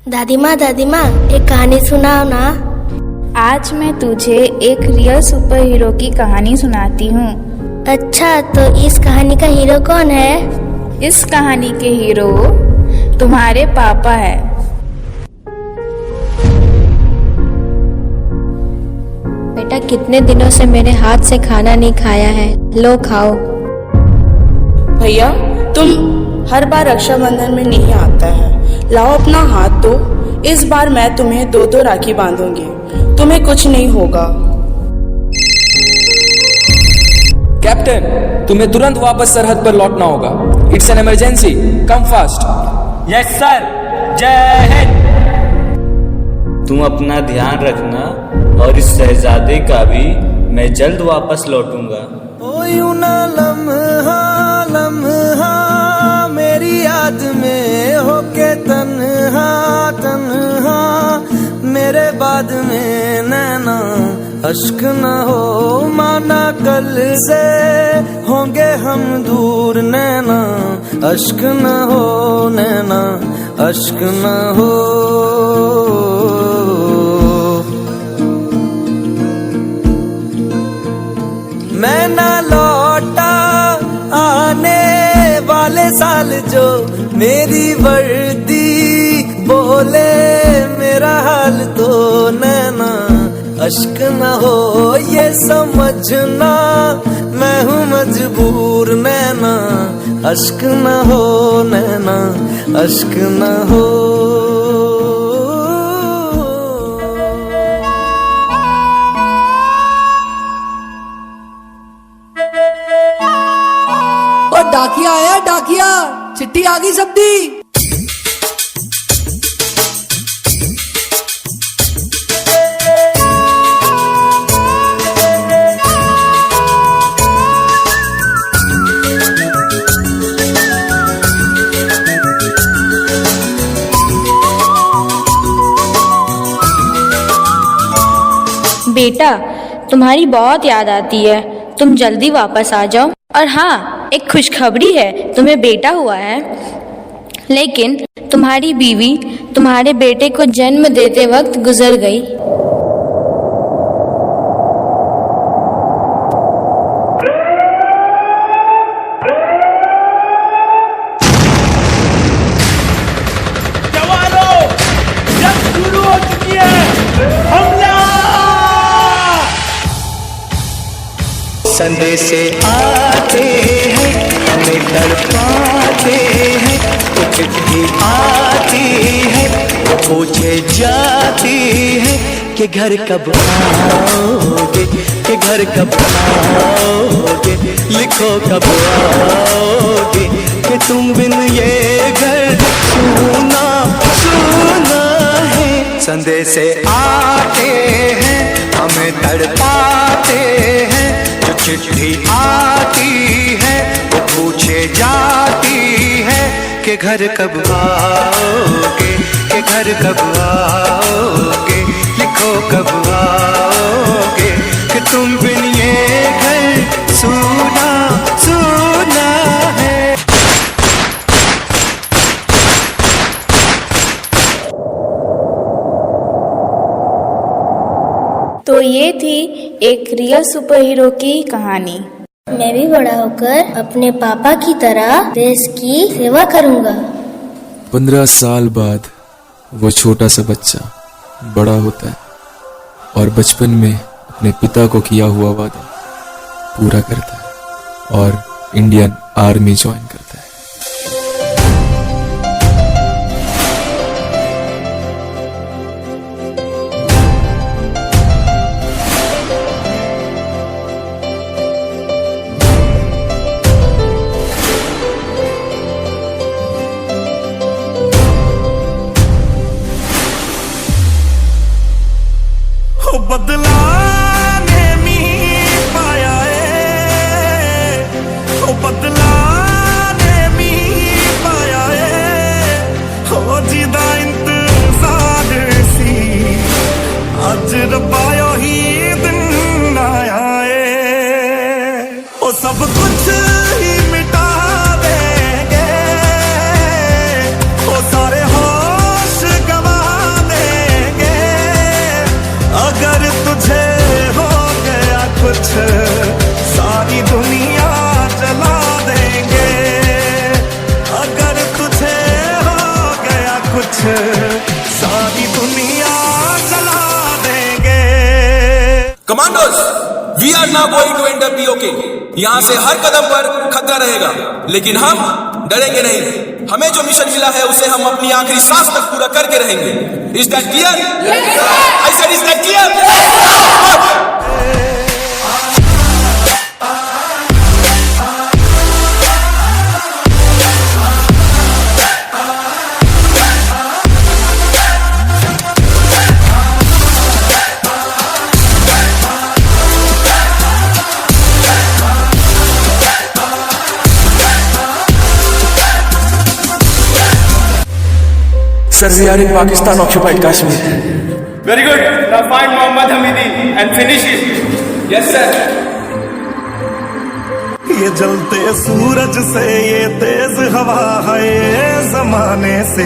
दादी माँ एक कहानी सुनाओ ना। आज मैं तुझे एक रियल सुपर हीरो की कहानी सुनाती हूँ। अच्छा, तो इस कहानी का हीरो कौन है? इस कहानी के हीरो तुम्हारे पापा है। बेटा, कितने दिनों से मेरे हाथ से खाना नहीं खाया है, लो खाओ। भैया, तुम हर बार रक्षाबंधन में नहीं आता है, लाओ अपना हाथ दो। इस बार मैं तुम्हें 2 राखी बांधूंगी, तुम्हें कुछ नहीं होगा। कैप्टन, तुम्हें तुरंत वापस सरहद पर लौटना होगा। It's an emergency, come fast. Yes sir, जय हिंद। तुम अपना ध्यान रखना और इस शहजादे का भी मैं जल्द वापस लौटूंगा। ओ यूं ना लम्हा लम्हा मेरी याद में होके तन्हा तन्हा, मेरे बाद में नैना अश्क न हो, माना कल से होंगे हम दूर, नैना अश्क न हो, नैना अश्क न हो। मैं ना लौटा आने वाले साल जो मेरी वर्दी बोले मेरा हाल, तो नैना अश्क न हो ये समझना मैं हूँ मजबूर, नैना अश्क न हो, नैना अश्क न हो। और डाकिया आया, डाकिया चिट्ठी आ गई सबदी। बेटा, तुम्हारी बहुत याद आती है, तुम जल्दी वापस आ जाओ। और हाँ, एक खुशखबरी है, तुम्हें बेटा हुआ है। लेकिन तुम्हारी बीवी तुम्हारे बेटे को जन्म देते वक्त गुजर गई। जवानों, जंग शुरू हो चुकी है, हमला! संदेशे आते हैं हमें तड़पाते हैं, तो चिट्ठी आती है तो पूछे जाती है कि घर कब आओगे, कि घर कब आओगे, लिखो कब आओगे, कि तुम बिन ये घर सुना सुना है। संदेशे आते हैं हमें तड़पाते हैं, चिट्ठी आती है वो पूछे जाती है कि घर कब आओगे, कि घर कब आओगे, लिखो कब आओगे, कि तुम बिन ये घर सुना सुना है। तो ये थी एक रियल सुपर हीरो की कहानी। मैं भी बड़ा होकर अपने पापा की तरह देश की सेवा करूंगा। 15 साल बाद वो छोटा सा बच्चा बड़ा होता है और बचपन में अपने पिता को किया हुआ वादा पूरा करता है और इंडियन आर्मी ज्वाइन करता है। बदला ने मी पाया है, ओ बदला ने मी पाया है, हो जिदा इंतजार सी अज रबायो ही दिन आया है। ओ सब कुछ ही मिटा देंगे, ओ सारे होश गवा कुछ सारी दुनिया जला देंगे। Commandos, we are now going to enter POK. यहाँ से हर कदम पर खतरा रहेगा, लेकिन हम डरेंगे नहीं। हमें जो मिशन मिला है उसे हम अपनी आखिरी सांस तक पूरा करके रहेंगे। Is that clear? I said is that clear? Sir, we are in Pakistan occupied Kashmir. Very good. Now find Muhammad Hamidi and finish it. Yes, sir. ये जलते सूरज से, ये तेज हवा है, ये जमाने से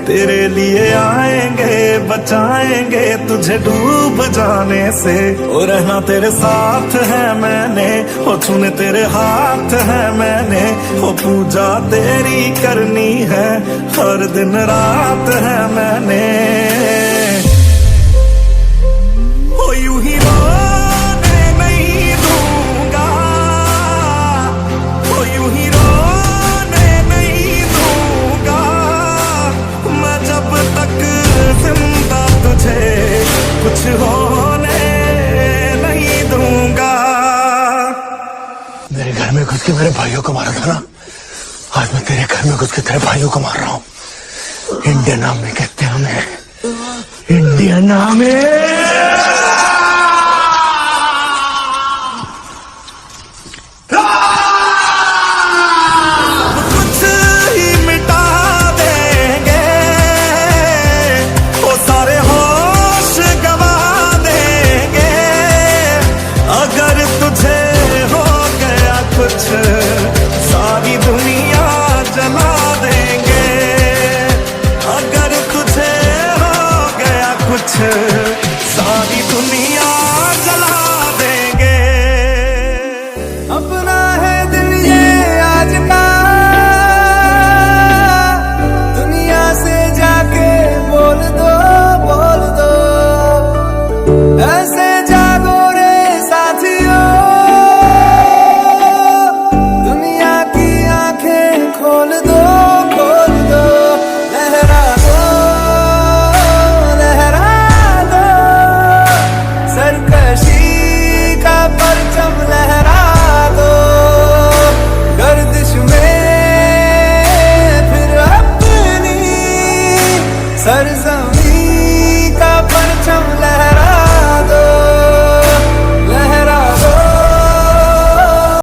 तेरे लिए आएंगे, बचाएंगे तुझे डूब जाने से। ओ रहना तेरे साथ है मैंने, ओ छूने तेरे हाथ है मैंने, ओ पूजा तेरी करनी है हर दिन रात है मैंने। ओ यूं ही रोने नहीं दूंगा, ओ यूं ही रोने नहीं दूंगा, मैं जब तक जिंदा तुझे कुछ होने नहीं दूंगा। मेरे घर में घुस के मेरे भाइयों को मारा था ना, आज मैं तेरे घर में घुस के तेरे भाइयों को मार रहा हूँ। इंडियन आर्मी कहते हैं हमें, इंडियन आर्मी। कुछ ही मिटा देंगे, वो सारे होश गवा देंगे, अगर तुझे हो गया कुछ सारी दुनिया जला देंगे। अगर तुझे हो गया कुछ सारी दुनिया जला देंगे। अपना है दिल ये आज का, दुनिया से जाके बोल दो, बोल दो, ऐसे जागो रे साथियों, दुनिया की आंखें खोल दो, खोल दो, लहरा दो, लहरा दो, सरकशी का परचम लहरा दो, गर्दिश में फिर अपनी सर